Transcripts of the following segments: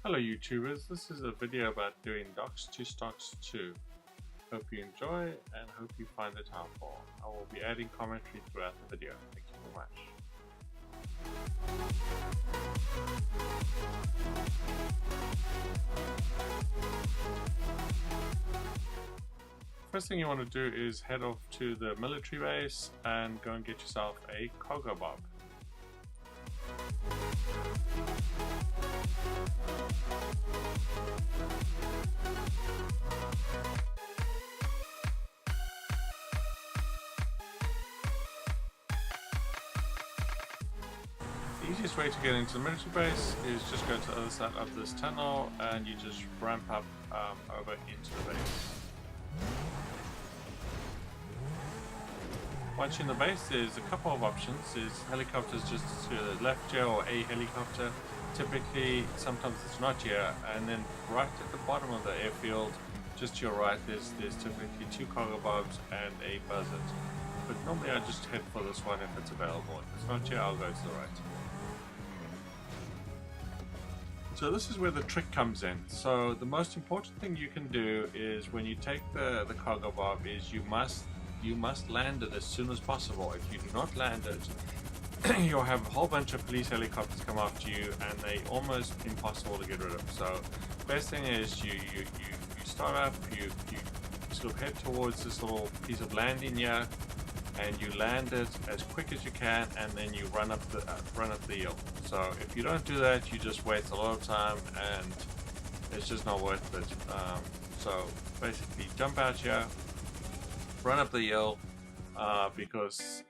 Hello YouTubers, this is a video about doing docs to stocks 2. Hope you enjoy and hope you find it helpful. I will be adding commentary throughout the video. Thank you very much. First thing you want to do is head off to the military base and go and get yourself a cargo bob. The easiest way to get into the military base is just go to the other side of this tunnel and you just ramp up over into the base. Once you're in the base, there's a couple of options. There's helicopters just to the left here, or a helicopter. Typically, sometimes it's not here. And then right at the bottom of the airfield, just to your right, there's typically 2 cargo bobs and a buzzard. But normally I just head for this one if it's available. If it's not here, I'll go to the right. So this is where the trick comes in. So the most important thing you can do is when you take the cargo bob is you must land it as soon as possible. If you do not land it, you'll have a whole bunch of police helicopters come after you and they're almost impossible to get rid of. So best thing is you start up, you sort of head towards this little piece of landing here and you land it as quick as you can, and then you run up the hill. So if you don't do that, you just waste a lot of time and it's just not worth it. So basically jump out here, run up the hill, because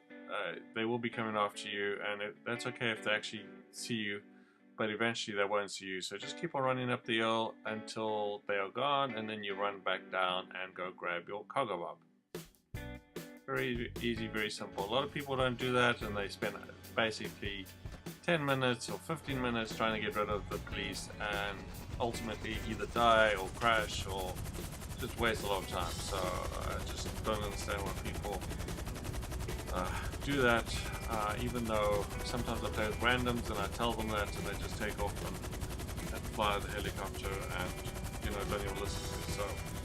they will be coming after you, and that's okay if they actually see you, but eventually they won't see you. So just keep on running up the hill until they are gone, and then you run back down and go grab your cargo bob. Very easy, very simple. A lot of people don't do that and they spend basically 10 minutes or 15 minutes trying to get rid of the police and ultimately either die or crash or just waste a lot of time. So I just don't understand why people do that, even though sometimes I play with randoms and I tell them that and they just take off and fly the helicopter and don't even listen to me. So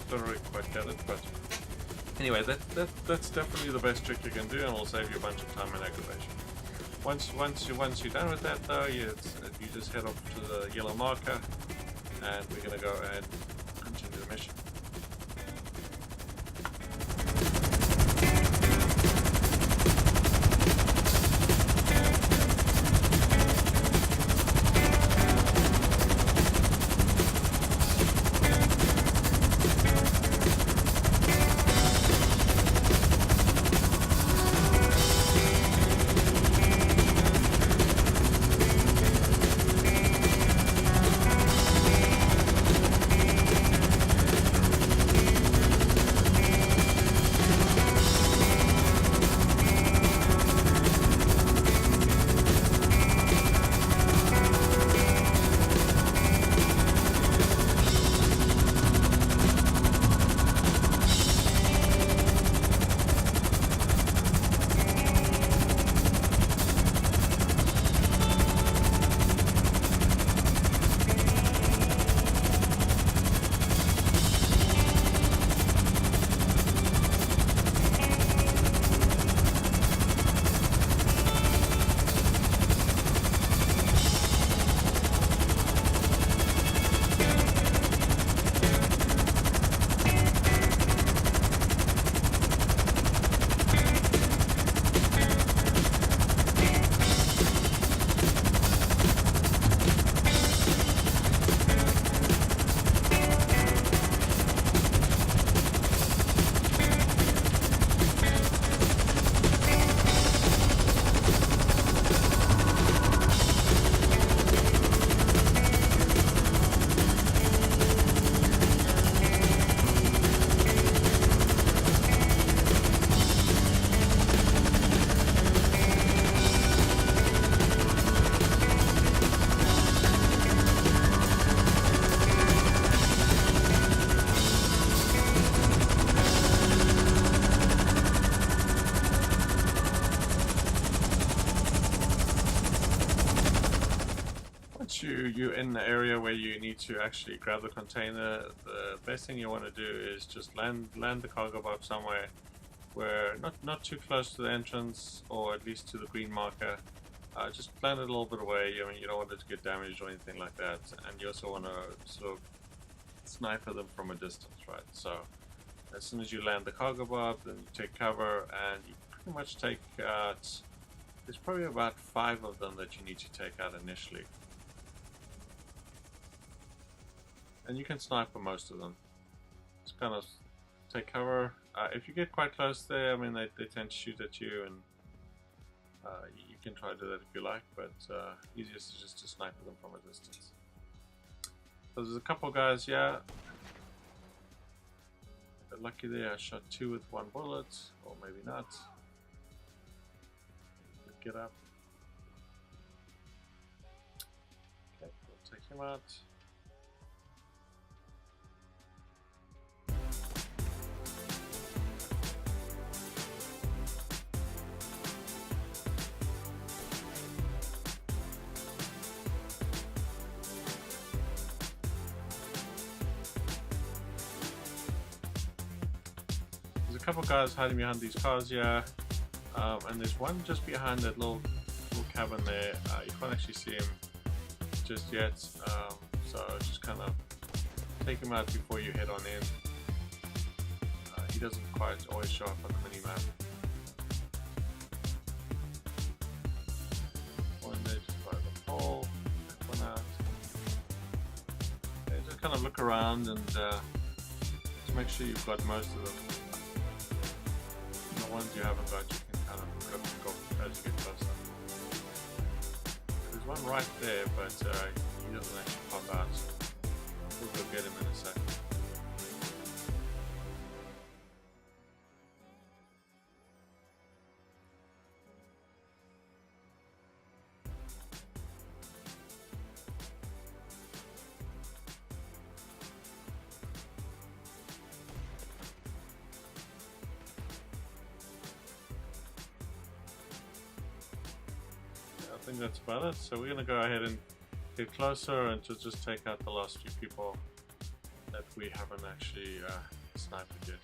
don't really quite get it, but anyway, that's definitely the best trick you can do and will save you a bunch of time and aggravation. Once you're done with that though, you just head off to the yellow marker and we're going to go and continue the mission. you're in the area where you need to actually grab the container, the best thing you want to do is just land the cargo bob somewhere where not too close to the entrance, or at least to the green marker. Just land it a little bit away. I mean, you don't want it to get damaged or anything like that, and you also want to sort of sniper them from a distance, right? So as soon as you land the cargo bob, then you take cover, and you pretty much take out. There's probably about 5 of them that you need to take out initially, and you can sniper most of them. Just kind of take cover. If you get quite close there, I mean, they tend to shoot at you, and you can try to do that if you like, but easiest is just to sniper them from a distance. So there's a couple guys here. Got lucky there, I shot 2 with 1 bullet, or maybe not. Get up. Okay, we'll take him out. There's a couple guys hiding behind these cars here, and there's one just behind that little cabin there. You can't actually see him just yet, so just kind of take him out before you head on in. He doesn't quite always show up on the mini-map. One there just by the pole, that one out. Okay, just kind of look around and just make sure you've got most of them. The ones you haven't got, you can kind of go as you get closer. There's one right there, but he doesn't actually pop out. We'll go get him in a second. I think that's about it. So we're going to go ahead and get closer and to just take out the last few people that we haven't actually sniped yet.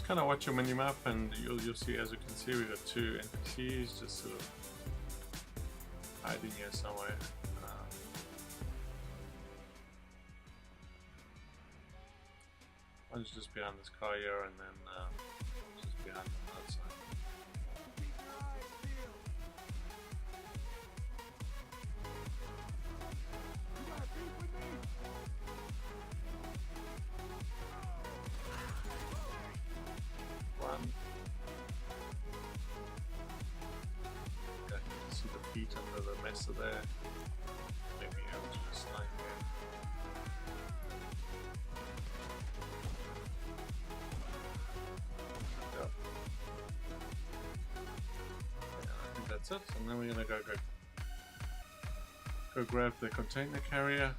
Kind of watch your mini-map, and you'll see, as you can see, we've got 2 NPCs just sort of hiding here somewhere. One's just behind this car here, and then just behind the outside. Feet under the mesa there. Maybe able to just snipe here. Yep. Yeah, I think that's it. And then we're gonna go grab the container carrier.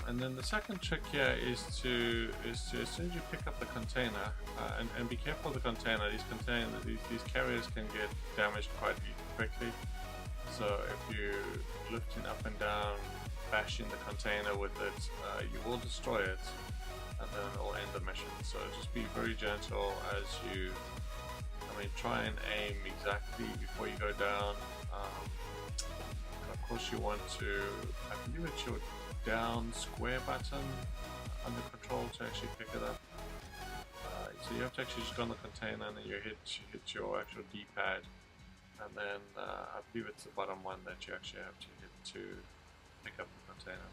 And then the second trick here is to as soon as you pick up the container, and be careful of the container. These carriers can get damaged quite quickly. So if you lifting up and down, bashing the container with it, you will destroy it, and then it'll end the mission. So just be very gentle as you, try and aim exactly before you go down. Of course you want to, I believe it's your down square button under control to actually pick it up. So you have to actually just go on the container, and then you hit your actual D-pad. And then I believe it's the bottom one that you actually have to hit to pick up the container.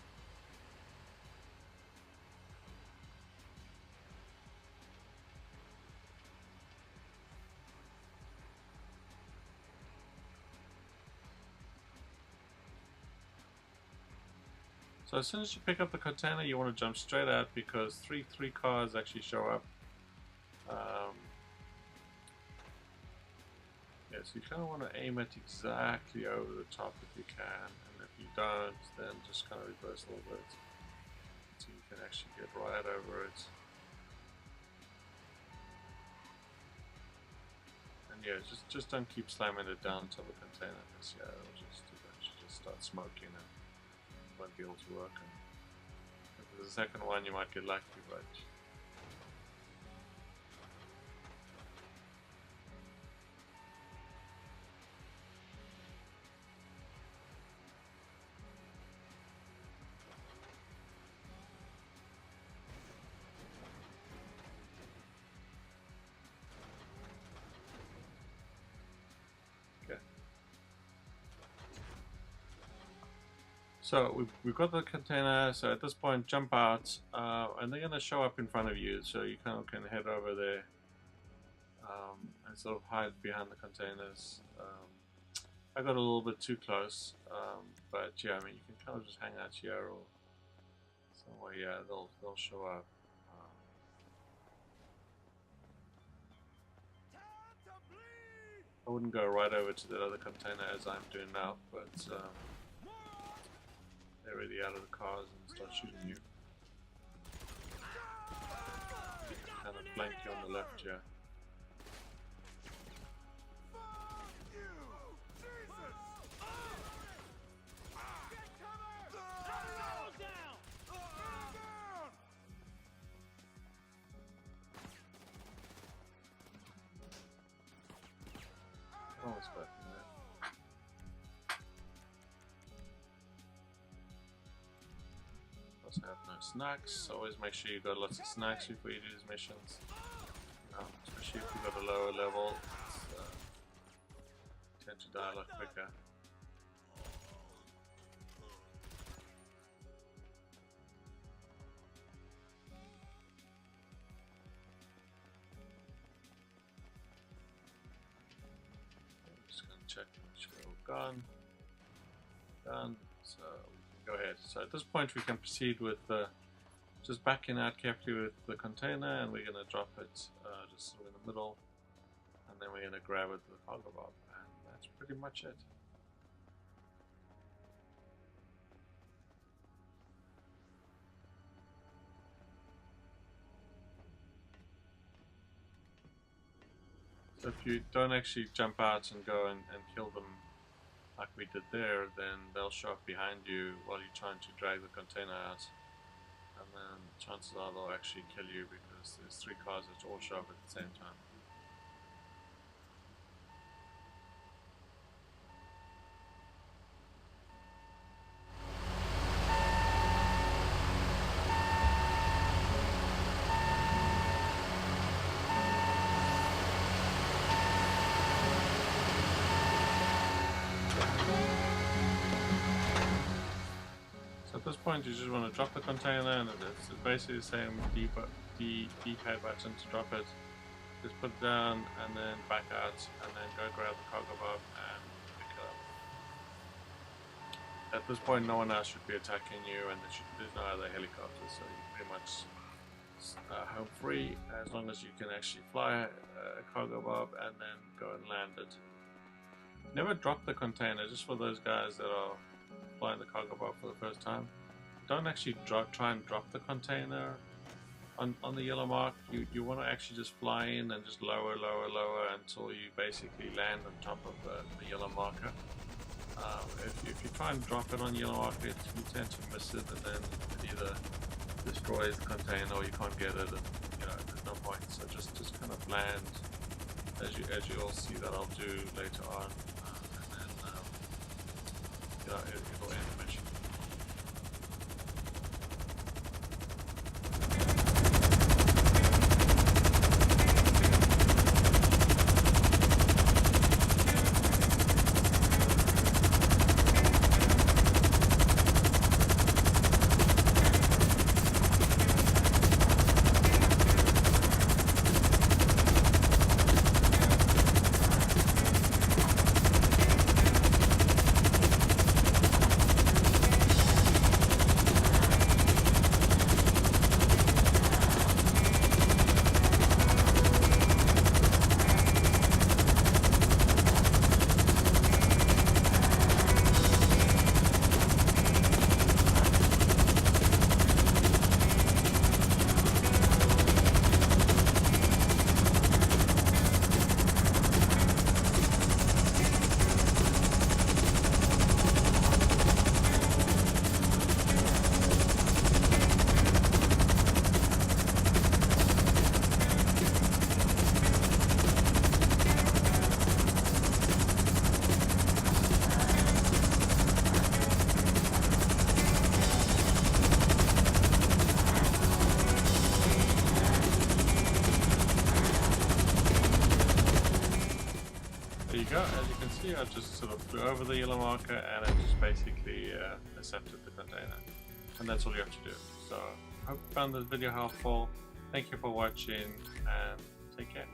So as soon as you pick up the container, you want to jump straight out because three cars actually show up. Yes, you kind of want to aim it exactly over the top if you can, and if you don't, then just kind of reverse a little bit so you can actually get right over it. And yeah, just don't keep slamming it down to the container because yeah, it'll just eventually just start smoking and won't be able to work. And if there's a second one, you might get lucky, but okay. So we've got the container, so at this point jump out, and they're going to show up in front of you, so you kind of can head over there and sort of hide behind the containers. I got a little bit too close, but yeah, I mean you can kind of just hang out here or somewhere. Yeah, they'll show up. I wouldn't go right over to that other container as I'm doing now, but they're already out of the cars and start shooting you. Kind of flank you on the left here. Almost back in there. Also have no snacks, so always make sure you got lots of snacks before you do these missions. Especially if you've got a lower level, tend to die a lot quicker. Check make sure we're gone. Done. So we can go ahead. So at this point we can proceed with just backing out carefully with the container, and we're going to drop it just sort of in the middle, and then we're going to grab it with the cargo bob, and that's pretty much it. So if you don't actually jump out and go and kill them like we did there, then they'll show up behind you while you're trying to drag the container out, and then chances are they'll actually kill you because there's three cars that all show up at the same time. At this point you just want to drop the container, and it's basically the same D-pad button to drop it. Just put it down and then back out, and then go grab the cargo bob and pick it up. At this point no one else should be attacking you, and there's no other helicopters, so you're pretty much home free as long as you can actually fly a cargo bob and then go and land it. Never drop the container, just for those guys that are flying the cargo bob for the first time. Don't actually try and drop the container on the yellow mark. You want to actually just fly in and just lower until you basically land on top of the yellow marker. If you try and drop it on the yellow marker, you tend to miss it, and then it either destroys the container or you can't get it, and there's no point. So just kind of land as you all see that I'll do later on. It'll end the mission. go. As you can see, I just sort of flew over the yellow marker and it just basically accepted the container. And that's all you have to do. So, hope you found this video helpful. Thank you for watching and take care.